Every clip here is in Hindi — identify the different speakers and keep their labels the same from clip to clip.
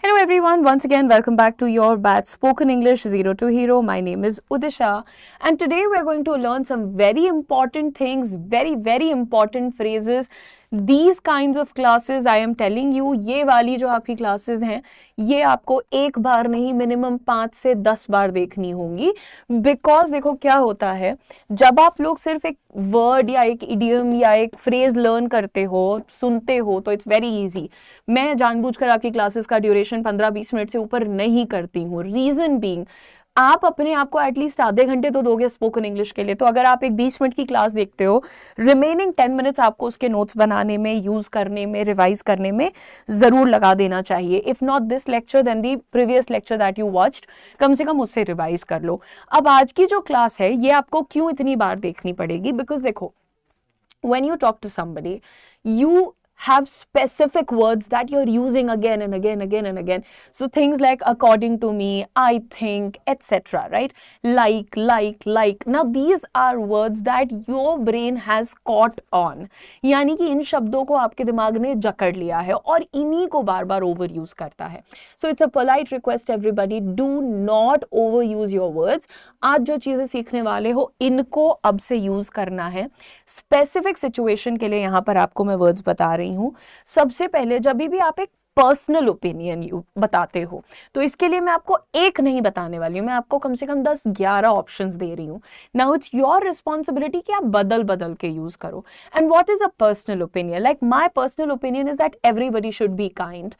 Speaker 1: Hello everyone, once again welcome back to your batch Spoken English Zero to Hero. My name is Udisha and today we are going to learn some very important things, very important phrases. These kinds of classes I am telling you, ये वाली जो आपकी classes हैं ये आपको एक बार नहीं मिनिमम 5 से 10 बार देखनी होंगी. बिकॉज देखो क्या होता है, जब आप लोग सिर्फ एक वर्ड या एक इडियम या एक फ्रेज लर्न करते हो, सुनते हो, तो इट्स वेरी इजी. मैं जानबूझकर आपकी क्लासेस का ड्यूरेशन 15-20 मिनट से ऊपर नहीं करती हूँ. रीजन बीइंग, आप अपने आप को एटलीस्ट आधे घंटे तो दोगे स्पोकन इंग्लिश के लिए. तो अगर आप एक 20 मिनट की क्लास देखते हो, रिमेनिंग 10 मिनट्स आपको उसके नोट्स बनाने में, यूज करने में, रिवाइज करने में जरूर लगा देना चाहिए. If not this lecture then the previous lecture that you watched, कम से कम उससे रिवाइज कर लो. अब आज की जो क्लास है ये आपको क्यों इतनी बार देखनी पड़ेगी? बिकॉज देखो, when you talk to somebody, you have specific words that you're using again and again. So things like according to me, I think, etc. Right? Like. Now these are words that your brain has caught on. यानी कि इन शब्दों को आपके दिमाग ने जकड़ लिया है और इन्हीं को बार बार overuse करता है. So it's a polite request everybody, do not overuse your words. आज जो चीजें सीखने वाले हो इनको अब से यूज करना है. स्पेसिफिक सिचुएशन के लिए यहाँ पर आपको मैं वर्ड्स बता रही हूँ. सबसे पहले जब भी आप एक पर्सनल ओपिनियन बताते हो, तो इसके लिए मैं आपको एक नहीं बताने वाली हूँ, मैं आपको कम से कम 10-11 ऑप्शंस दे रही हूँ. नाउ इट्स योर रिस्पॉन्सिबिलिटी कि आप बदल के यूज करो. And what is a personal opinion? Like my personal opinion is that everybody should be kind.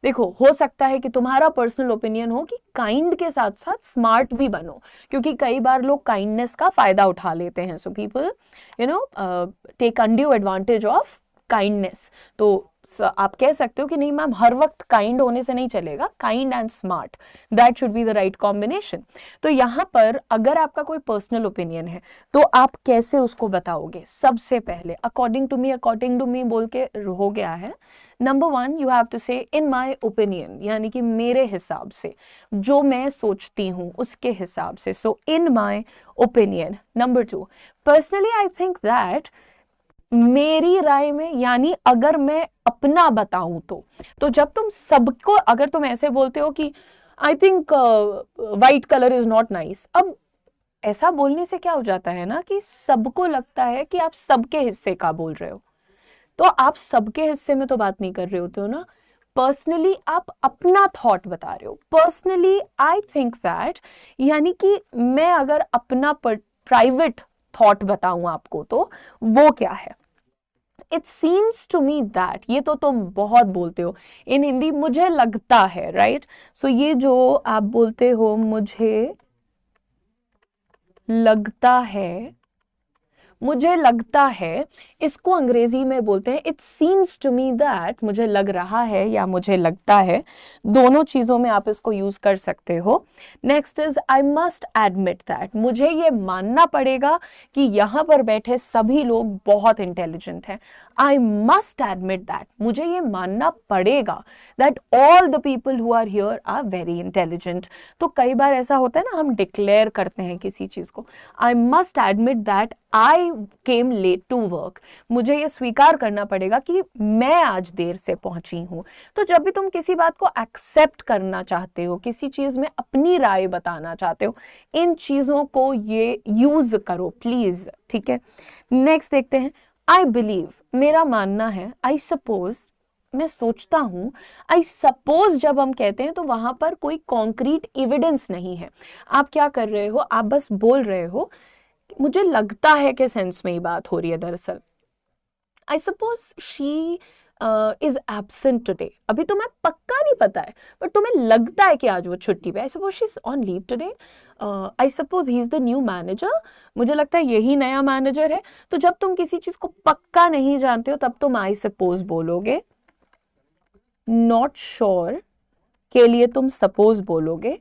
Speaker 1: देखो, हो सकता है कि तुम्हारा पर्सनल ओपिनियन हो कि काइंड के साथ साथ स्मार्ट भी बनो, क्योंकि कई बार लोग काइंडनेस का फायदा उठा लेते हैं. So people take undue advantage of kindness. तो आप कह सकते हो कि नहीं मैम, हर वक्त काइंड होने से नहीं चलेगा, kind and smart, that should be the right combination. तो यहाँ पर अगर आपका कोई पर्सनल ओपिनियन है तो आप कैसे उसको बताओगे? सबसे पहले अकॉर्डिंग टू मी बोल के हो गया है. नंबर 1, यू हैव टू से इन माई ओपिनियन, यानी कि मेरे हिसाब से, जो मैं सोचती हूँ उसके हिसाब से. So in my opinion. Number 2, personally I think that, मेरी राय में, यानी अगर मैं अपना बताऊं तो जब तुम सबको, अगर तुम ऐसे बोलते हो कि I think white colour is not nice, अब ऐसा बोलने से क्या हो जाता है ना कि सबको लगता है कि आप सबके हिस्से का बोल रहे हो. तो आप सबके हिस्से में तो बात नहीं कर रहे होते हो ना. पर्सनली आप अपना थॉट बता रहे हो. पर्सनली आई थिंक दैट, यानी कि मैं अगर अपना प्राइवेट थॉट बताऊं आपको तो वो क्या है? It seems to me that, ये तो तुम बहुत बोलते हो इन हिंदी, मुझे लगता है, राइट? सो ये जो आप बोलते हो मुझे लगता है, इसको अंग्रेजी में बोलते हैं it seems to me that. मुझे लग रहा है या मुझे लगता है, दोनों चीजों में आप इसको यूज कर सकते हो. Next is I must admit that, मुझे ये मानना पड़ेगा कि यहाँ पर बैठे सभी लोग बहुत इंटेलिजेंट हैं. आई मस्ट एडमिट दैट, मुझे ये मानना पड़ेगा that all the people who are here are very intelligent. तो कई बार ऐसा होता है ना, हम डिक्लेयर करते हैं किसी चीज को. I must admit that I came late to work, मुझे ये स्वीकार करना पड़ेगा कि मैं आज देर से पहुंची हूं. तो जब भी तुम किसी बात को एक्सेप्ट करना चाहते हो, किसी चीज में अपनी राय बताना चाहते हो, इन चीजों को ये यूज करो प्लीज. ठीक है, नेक्स्ट देखते हैं. आई बिलीव, मेरा मानना है. आई सपोज, मैं सोचता हूं. आई सपोज जब हम कहते हैं तो वहां पर कोई कॉन्क्रीट एविडेंस नहीं है. आप क्या कर रहे हो? आप बस बोल रहे हो मुझे लगता है कि सेंस में ही बात हो रही है. दरअसल I suppose she is absent today, अभी तुम्हें पक्का नहीं पता है बट तुम्हें लगता है कि आज वो छुट्टी पे. I suppose she is on leave today. I suppose he is the new manager, मुझे लगता है यही नया मैनेजर है. तो जब तुम किसी चीज को पक्का नहीं जानते हो तब तुम आई सपोज बोलोगे. नॉट श्योर के लिए तुम सपोज बोलोगे.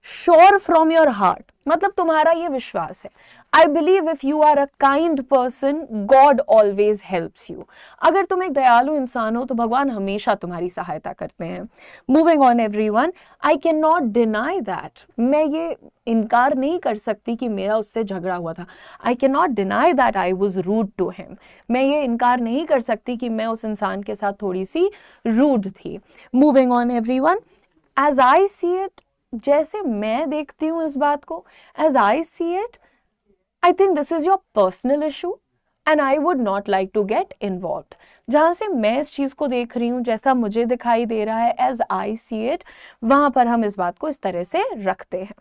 Speaker 1: श्योर फ्रॉम योर हार्ट, मतलब तुम्हारा ये विश्वास है. I believe if you are a kind person God always helps you. अगर तुम एक दयालु इंसान हो तो भगवान हमेशा तुम्हारी सहायता करते हैं. Moving on everyone. I can not deny that, मैं ये इनकार नहीं कर सकती कि मेरा उससे झगड़ा हुआ था. I can not deny that I was rude to him, मैं ये इनकार नहीं कर सकती कि मैं उस इंसान के साथ थोड़ी सी रूड थी. Moving on everyone. As I see it, जैसे मैं देखती हूँ इस बात को, as I see it, I think this is your personal issue and I would not like to get involve. जहां से मैं इस चीज को देख रही हूँ, जैसा मुझे दिखाई दे रहा है, एज आई सी इट, वहां पर हम इस बात को इस तरह से रखते हैं।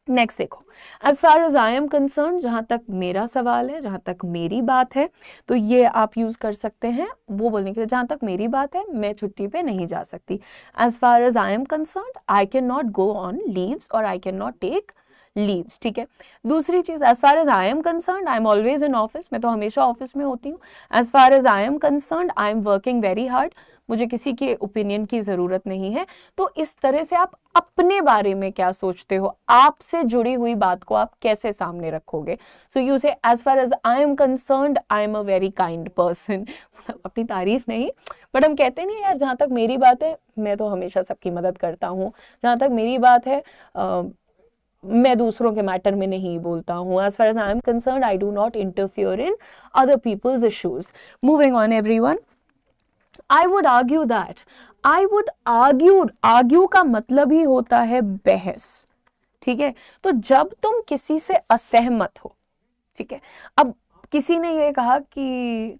Speaker 1: नेक्स्ट देखो, as far as I am concern, जहां तक मेरा सवाल है, जहां तक मेरी बात है, तो ये आप यूज कर सकते हैं वो बोलने के लिए, जहां तक मेरी बात है मैं छुट्टी पे नहीं जा सकती। As far as I am concern, I can not go on leaves और I can not take leaves. ठीक है। दूसरी चीज, as far as I am concern, I am always in office, मैं तो हमेशा ऑफिस में होती हूँ। As far as I am concern, I am working very hard, मुझे किसी के ओपिनियन की जरूरत नहीं है। तो इस तरह से आप अपने बारे में क्या सोचते हो, आपसे जुड़ी हुई बात को आप कैसे सामने रखोगे। So you say as far as I am concerned, I am a very kind person. अपनी तारीफ नहीं, बट हम कहते नहीं यार, जहां तक मेरी बात है मैं तो हमेशा सबकी मदद करता हूँ, जहां तक मेरी बात है मैं दूसरों के मैटर में नहीं बोलता हूँ। As far as I am concerned, I do not interfere in other people's issues. Moving on everyone, I would argue that, I would argue का मतलब ही होता है बहस। ठीक है। तो जब तुम किसी से असहमत हो, ठीक है, अब किसी ने ये कहा कि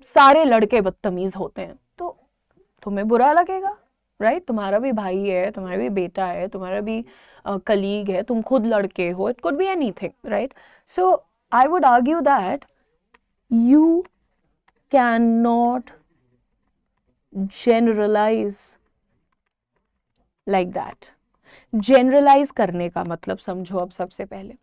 Speaker 1: सारे लड़के बदतमीज होते हैं, तो तुम्हें बुरा लगेगा, राइट? तुम्हारा भी भाई है, तुम्हारा भी बेटा है, तुम्हारा भी कलीग है, तुम खुद लड़के हो, it could be anything, right? So I would argue that you can not generalize like that। generalize करने का मतलब समझो। अब सबसे पहले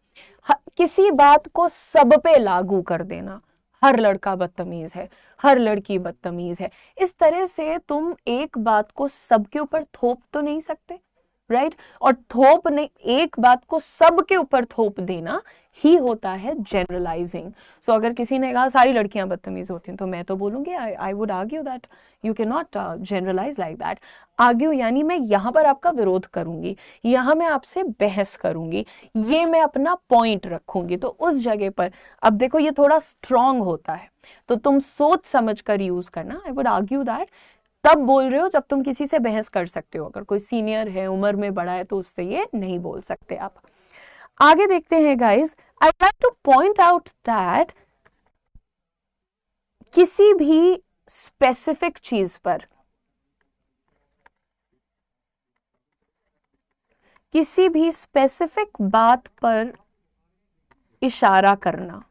Speaker 1: किसी बात को सब पे लागू कर देना, हर लड़का बदतमीज है, हर लड़की बदतमीज है, इस तरह से तुम एक बात को सबके ऊपर थोप तो नहीं सकते, राइट? और थोप नहीं, एक बात को सबके ऊपर थोप देना ही होता है जनरलाइजिंग। सो अगर किसी ने कहा सारी लड़कियां बदतमीज होती हैं, तो मैं तो बोलूंगी I would argue that you can not generalize like that. Argue यानी मैं यहाँ पर आपका विरोध करूंगी, यहाँ मैं आपसे बहस करूंगी, ये मैं अपना पॉइंट रखूंगी। तो उस जगह पर अब देखो ये थोड़ा स्ट्रांग होता है, तो तुम सोच समझ कर यूज करना। आई वुड आर्ग्यू दैट तब बोल रहे हो जब तुम किसी से बहस कर सकते हो। अगर कोई सीनियर है, उम्र में बड़ा है, तो उससे ये नहीं बोल सकते आप। आगे देखते हैं guys. I like to point out that किसी भी स्पेसिफिक चीज पर, किसी भी स्पेसिफिक बात पर इशारा करना,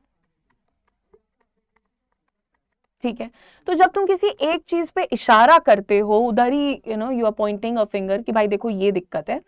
Speaker 1: ठीक है? तो जब तुम किसी एक चीज पे इशारा करते हो, उधर ही you are pointing a finger कि भाई देखो ये दिक्कत है,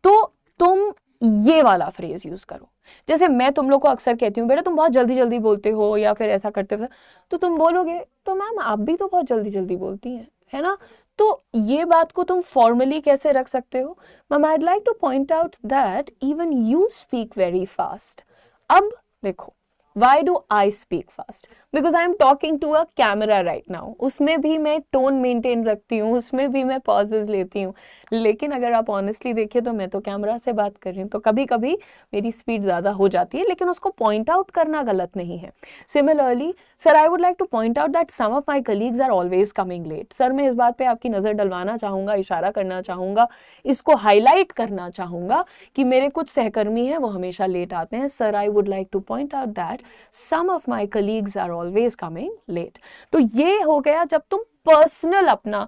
Speaker 1: तो तुम ये वाला फ्रेज यूज करो। जैसे मैं तुम लोग को अक्सर कहती हूँ बेटा तुम बहुत जल्दी जल्दी बोलते हो या फिर ऐसा करते हो, तो तुम बोलोगे तो मैम आप भी तो बहुत जल्दी जल्दी बोलती हैं, है ना? तो ये बात को तुम फॉर्मली कैसे रख सकते हो? Ma'am I like to point out that even you speak very fast. अब देखो, why do I speak fast? Because I am talking to a camera right now। उसमें भी मैं टोन मेंटेन रखती हूँ, उसमें भी मैं पॉजेज लेती हूँ, लेकिन अगर आप ऑनेस्टली देखिए तो मैं तो कैमरा से बात कर रही हूँ, तो कभी कभी मेरी स्पीड ज़्यादा हो जाती है, लेकिन उसको पॉइंट आउट करना गलत नहीं है। Similarly sir I would like to point out that some of my colleagues are always coming late. Sir मैं इस बात पर आपकी नज़र डलवाना चाहूँगा, इशारा करना चाहूँगा, इसको हाईलाइट करना चाहूँगा कि मेरे कुछ सहकर्मी हैं वो हमेशा लेट आते हैं। Sir I would like to point out that some of my colleagues are always coming late। तो ये हो गया जब तुम पर्सनल अपना,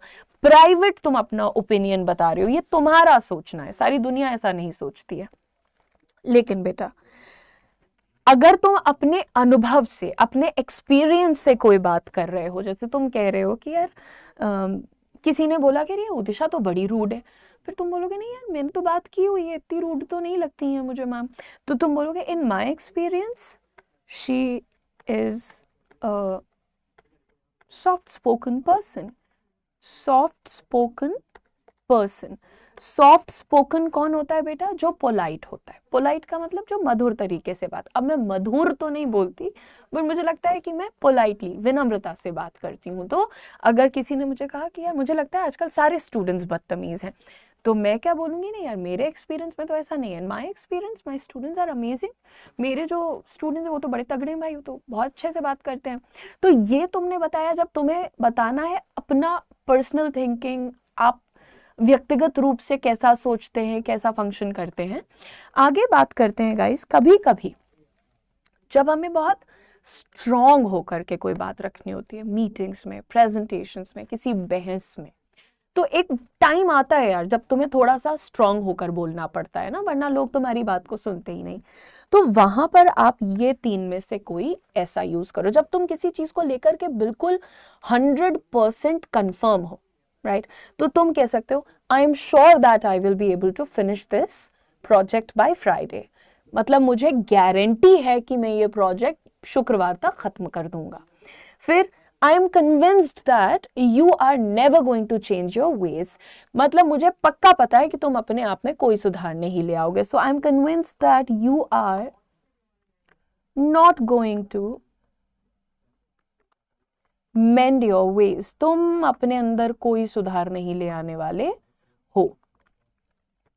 Speaker 1: प्राइवेट तुम अपना ओपिनियन बता रहे हो, ये तुम्हारा सोचना है, सारी दुनिया ऐसा नहीं सोचती है। लेकिन बेटा अगर तुम अपने अनुभव से, अपने एक्सपीरियंस से कोई बात कर रहे हो, जैसे तुम कह रहे हो कि यार किसी ने बोला कि उदिशा तो बड़ी रूड है, फिर तुम बोलोगे नहीं यार मैंने तो बात की हुई है, इतनी रूड तो नहीं लगती है मुझे मैम। तो तुम बोलोगे in my experience she is a soft spoken person। soft spoken person, soft spoken कौन होता है बेटा? जो पोलाइट होता है। पोलाइट का मतलब जो मधुर तरीके से बात, अब मैं मधुर तो नहीं बोलती, बट मुझे लगता है कि मैं पोलाइटली, विनम्रता से बात करती हूँ। तो अगर किसी ने मुझे कहा कि यार मुझे लगता है आजकल सारे स्टूडेंट्स बदतमीज हैं, तो मैं क्या बोलूँगी, नहीं यार मेरे एक्सपीरियंस में तो ऐसा नहीं है। My experience, my students are amazing. मेरे जो स्टूडेंट्स हैं वो तो बड़े तगड़े हैं भाई, वो तो बहुत अच्छे से बात करते हैं। तो ये तुमने बताया, जब तुम्हें बताना है अपना पर्सनल थिंकिंग, आप व्यक्तिगत रूप से कैसा सोचते हैं, कैसा फंक्शन करते हैं। आगे बात करते हैं गाइस, कभी कभी जब हमें बहुत स्ट्रॉन्ग होकर के कोई बात रखनी होती है, मीटिंग्स में, प्रेजेंटेशंस में, किसी बहस में, तो एक टाइम आता है यार जब तुम्हें थोड़ा सा स्ट्रांग होकर बोलना पड़ता है ना, वरना लोग तुम्हारी बात को सुनते ही नहीं। तो वहां पर आप ये 3 में से कोई ऐसा यूज करो जब तुम किसी चीज को लेकर के बिल्कुल 100% कंफर्म हो, राइट? तो तुम कह सकते हो, I am sure that I will be able to finish this project by Friday. मतलब मुझे गारंटी है कि मैं ये प्रोजेक्ट शुक्रवार तक खत्म कर दूंगा। फिर I am convinced that you are never going to change your ways. मतलब मुझे पक्का पता है कि तुम अपने आप में कोई सुधार नहीं ले आओगे. So I am convinced that you are not going to mend your ways. तुम अपने अंदर कोई सुधार नहीं ले आने वाले हो.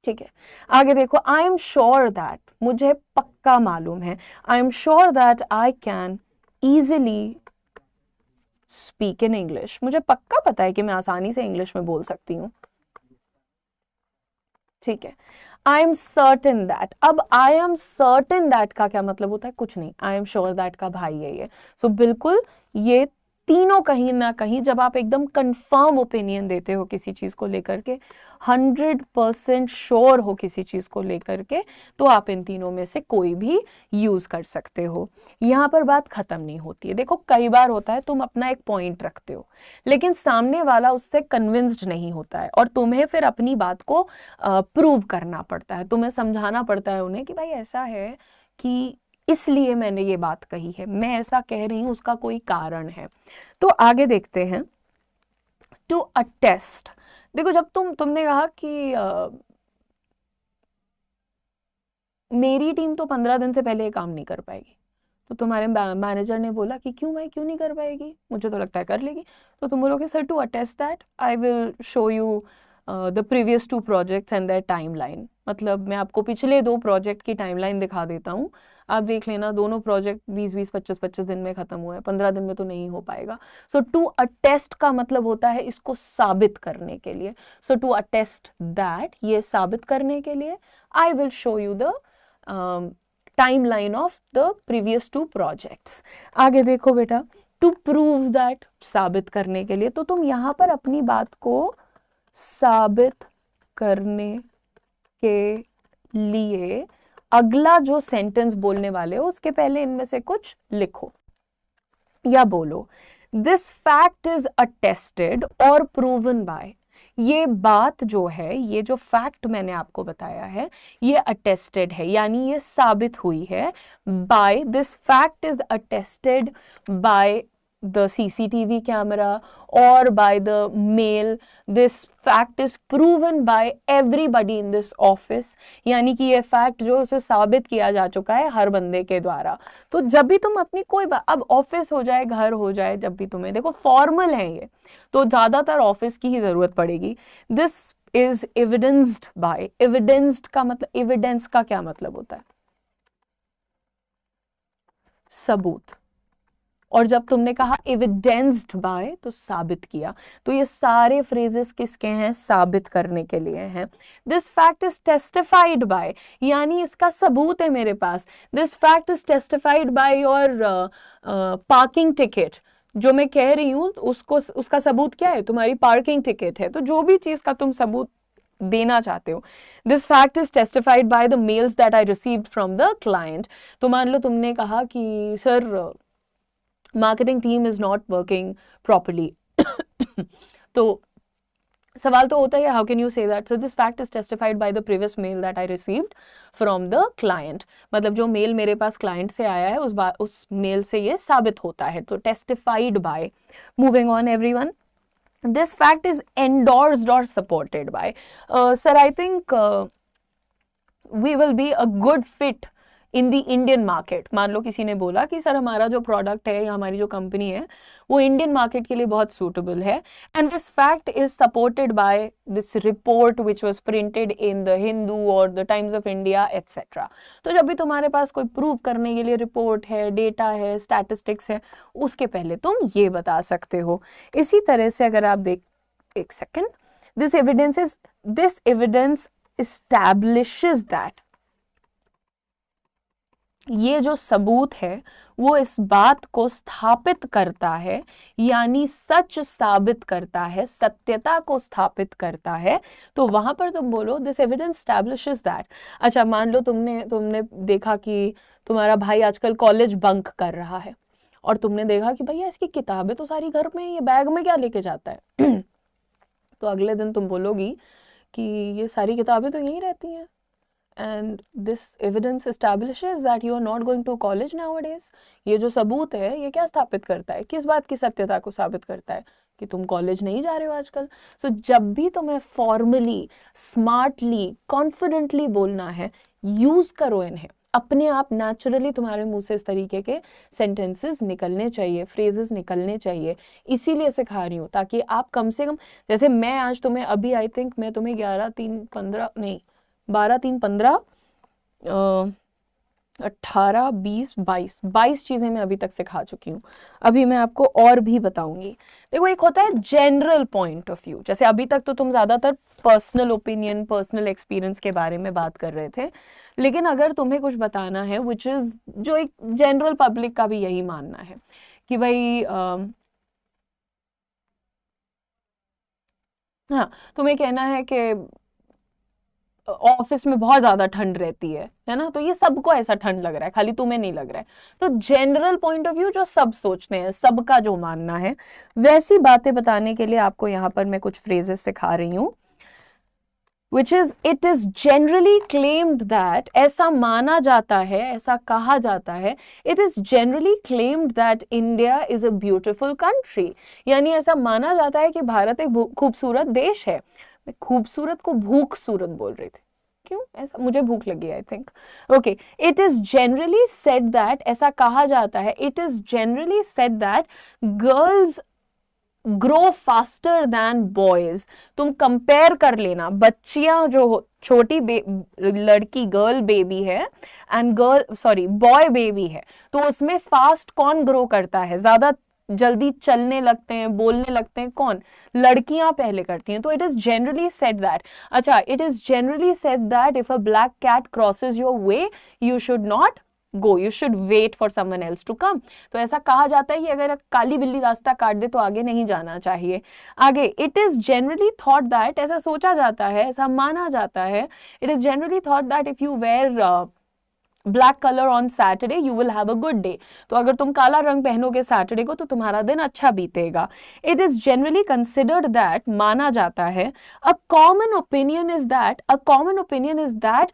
Speaker 1: ठीक है, आगे देखो, I am sure that, मुझे पक्का मालूम है, I am sure that I can easily speak in English. मुझे पक्का पता है कि मैं आसानी से इंग्लिश में बोल सकती हूँ. ठीक है, आई एम सर्टेन दैट. अब आई एम सर्टेन दैट का क्या मतलब होता है? कुछ नहीं, आई एम श्योर दैट का भाई है ये. सो बिल्कुल ये तीनों कहीं ना कहीं जब आप एकदम कंफर्म ओपिनियन देते हो किसी चीज को लेकर के, 100% श्योर हो किसी चीज को लेकर के, तो आप इन तीनों में से कोई भी यूज कर सकते हो. यहाँ पर बात खत्म नहीं होती है. देखो कई बार होता है तुम अपना एक पॉइंट रखते हो लेकिन सामने वाला उससे कन्विंस्ड नहीं होता है और तुम्हें फिर अपनी बात को प्रूव करना पड़ता है. तुम्हें समझाना पड़ता है उन्हें कि भाई ऐसा है कि इसलिए मैंने ये बात कही है, मैं ऐसा कह रही हूं, उसका कोई कारण है. तो आगे देखते हैं, टू अटेस्ट. देखो जब तुमने कहा कि मेरी टीम तो 15 दिन से पहले ये काम नहीं कर पाएगी, तो तुम्हारे मैनेजर ने बोला कि क्यों भाई, क्यों नहीं कर पाएगी, मुझे तो लगता है कर लेगी. तो तुम बोलोगे sir to attest that I will show you the previous 2 projects and their timeline. मतलब मैं आपको पिछले 2 प्रोजेक्ट की टाइमलाइन दिखा देता हूँ, आप देख लेना, दोनों प्रोजेक्ट 20-20, 25-25 दिन में खत्म हुए हैं, 15 दिन में तो नहीं हो पाएगा. सो टू अटेस्ट का मतलब होता है इसको साबित करने के लिए. सो टू अटेस्ट दैट, ये साबित करने के लिए, आई will show you the timeline of the previous 2 projects. आगे देखो बेटा, टू प्रूव दैट, साबित करने के लिए. तो तुम यहां पर अपनी बात को साबित करने के लिए अगला जो सेंटेंस बोलने वाले हो उसके पहले इनमें से कुछ लिखो या बोलो. दिस फैक्ट इज अटेस्टेड और प्रूवन बाय. ये बात जो है, ये जो फैक्ट मैंने आपको बताया है, ये अटेस्टेड है, यानी ये साबित हुई है. By, this fact is attested by the CCTV camera or by the mail. This fact is proven by everybody in this office. यानी कि ये फैक्ट जो उसे साबित किया जा चुका है हर बंदे के द्वारा. तो जब भी तुम अपनी कोई बात, अब ऑफिस हो जाए, घर हो जाए, जब भी तुम्हें, देखो फॉर्मल है ये, तो ज्यादातर ऑफिस की ही जरूरत पड़ेगी. This is evidenced by. Evidenced का मतलब, एविडेंस का क्या मतलब होता है? सबूत. और जब तुमने कहा एविडेंस्ड बाय, तो साबित किया. तो ये सारे फ्रेजेस किसके हैं? साबित करने के लिए हैं. This fact is testified by, यानी इसका सबूत है मेरे पास. This fact is testified by your parking ticket. जो मैं कह रही हूँ उसका सबूत क्या है? तुम्हारी पार्किंग टिकट है. तो जो भी चीज का तुम सबूत देना चाहते हो, this fact is testified by the mails that I received from the client. तो मान लो तुमने कहा कि sir marketing team is not working properly. तो सवाल तो होता है how can you say that? So this fact is testified by the previous mail that I received from the client. मतलब जो मेल मेरे पास क्लाइंट से आया है उस मेल से ये साबित होता है. तो testified by. Moving on everyone, this fact is endorsed or supported by. Sir, I think we will be a good fit in the Indian market. मान लो किसी ने बोला कि सर हमारा जो प्रोडक्ट है या हमारी जो कंपनी है वो इंडियन मार्केट के लिए बहुत सूटेबल है. And this fact is supported by this report which was printed in the Hindu और the Times of India etcetera. तो जब भी तुम्हारे पास कोई प्रूव करने के लिए रिपोर्ट है, डेटा है, स्टैटिस्टिक्स है, उसके पहले तुम ये बता सकते हो. इसी तरह से अगर आप देख, एक second, This evidence establishes that, ये जो सबूत है वो इस बात को स्थापित करता है, यानी सच साबित करता है, सत्यता को स्थापित करता है। तो वहां पर तुम बोलो दिस एविडेंस एस्टैब्लिशेस दैट। अच्छा, मान लो तुमने देखा कि तुम्हारा भाई आजकल कॉलेज बंक कर रहा है और तुमने देखा कि भैया इसकी किताबें तो सारी घर में, ये बैग में क्या लेके जाता है तो अगले दिन तुम बोलोगी कि ये सारी किताबें तो यहीं रहती हैं, and this evidence establishes that you are not going to college nowadays। ये जो सबूत है ये क्या स्थापित करता है, किस बात की सत्यता को साबित करता है, कि तुम कॉलेज नहीं जा रहे हो आजकल। सो जब भी तुम्हें फॉर्मली, स्मार्टली, कॉन्फिडेंटली बोलना है, यूज करो इन्हें। अपने आप नेचुरली तुम्हारे मुंह से इस तरीके के सेंटेंसेस निकलने चाहिए, फ्रेजेस निकलने चाहिए, इसीलिए सिखा रही हूँ, ताकि आप कम से कम, जैसे मैं आज तुम्हें अभी आई थिंक मैं तुम्हें 11, 3, 15 नहीं 12, 3, 15, 18, 20, 22 चीजें मैं अभी तक सिखा चुकी हूँ। अभी मैं आपको और भी बताऊंगी। देखो, एक होता है जनरल पॉइंट ऑफ व्यू, जैसे अभी तक तो तुम ज्यादातर पर्सनल ओपिनियन, पर्सनल एक्सपीरियंस के बारे में बात कर रहे थे, लेकिन अगर तुम्हें कुछ बताना है विच इज, जो एक जनरल पब्लिक का भी यही मानना है कि भाई हाँ, तुम्हें कहना है कि ऑफिस में बहुत ज्यादा ठंड रहती है ना, तो ये सबको ऐसा ठंड लग रहा है, खाली तुम्हें नहीं लग रहा है। तो जनरल पॉइंट ऑफ व्यू जो सब सोचते हैं, सबका जो मानना है, वैसी बातें बताने के लिए आपको यहाँ पर मैं कुछ फ्रेजेस सिखा रही हूँ, which is it is generally claimed that, ऐसा माना जाता है, ऐसा कहा जाता है, it is generally claimed that India is a beautiful country, यानी ऐसा माना जाता है कि भारत एक खूबसूरत देश है। मैं खूबसूरत को भूख सूरत बोल रही थी, क्यों ऐसा, मुझे भूख लगी I think. Okay, it is generally said that, ऐसा कहा जाता है, it is generally said that girls grow faster than boys. तुम कंपेयर कर लेना, बच्चियां जो छोटी लड़की गर्ल बेबी है एंड बॉय बेबी है, तो उसमें फास्ट कौन ग्रो करता है, ज्यादा जल्दी चलने लगते हैं, बोलने लगते हैं, कौन, लड़कियां पहले करती हैं। तो it is generally said that, अच्छा, it is generally said that if a black cat crosses your way you should not go, you should wait for someone else to come. तो ऐसा कहा जाता है कि अगर काली बिल्ली रास्ता काट दे तो आगे नहीं जाना चाहिए। आगे, it is generally thought that, ऐसा सोचा जाता है, ऐसा माना जाता है, it is generally thought that if you wear black colour on Saturday you will have a good day. तो अगर तुम काला रंग पहनोगे सैटरडे को तो तुम्हारा दिन अच्छा बीतेगा। It is generally considered that, माना जाता है, a common opinion is that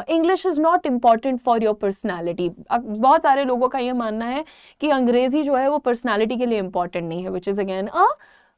Speaker 1: English is not important for your personality. बहुत सारे लोगों का यह मानना है कि अंग्रेजी जो है वो पर्सनैलिटी के लिए इंपॉर्टेंट नहीं है, which is again a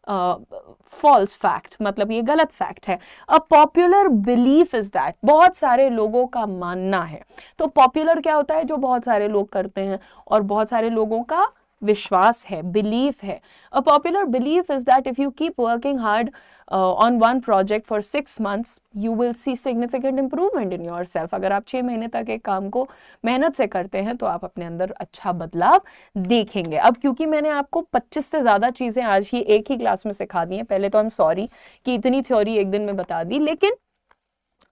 Speaker 1: false fact, मतलब ये गलत फैक्ट है। A popular belief is that, बहुत सारे लोगों का मानना है। तो पॉपुलर क्या होता है, जो बहुत सारे लोग करते हैं और बहुत सारे लोगों का विश्वास है, बिलीफ है। A popular belief is that if you keep working hard on one project for 6 months you will see significant improvement in your self. अगर आप 6 महीने तक एक काम को मेहनत से करते हैं तो आप अपने अंदर अच्छा बदलाव देखेंगे। अब क्योंकि मैंने आपको 25 से ज्यादा चीजें आज ही एक ही क्लास में सिखा दी हैं, पहले तो आई एम सॉरी कि इतनी थ्योरी एक दिन में बता दी, लेकिन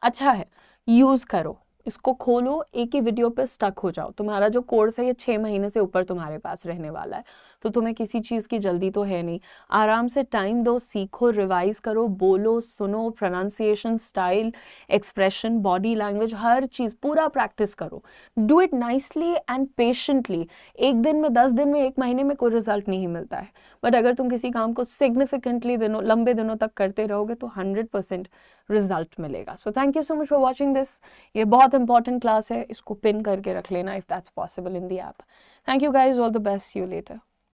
Speaker 1: अच्छा है, यूज करो, इसको खोलो, एक ही वीडियो पे स्टक हो जाओ। तुम्हारा जो कोर्स है ये 6 महीने से ऊपर तुम्हारे पास रहने वाला है, तो तुम्हें किसी चीज़ की जल्दी तो है नहीं। आराम से टाइम दो, सीखो, रिवाइज करो, बोलो, सुनो, pronunciation, style, expression, body language, हर चीज़ पूरा प्रैक्टिस करो। Do it nicely and patiently. एक दिन में, 10 दिन में, 1 महीने में कोई रिजल्ट नहीं मिलता है, बट अगर तुम किसी काम को सिग्निफिकेंटली लंबे दिनों तक करते रहोगे तो 100% रिजल्ट मिलेगा। So thank you so much for watching this. ये बहुत इंपॉर्टेंट क्लास है, इसको पिन करके रख लेना if that's possible in the app. Thank you guys, all the best, see you letter.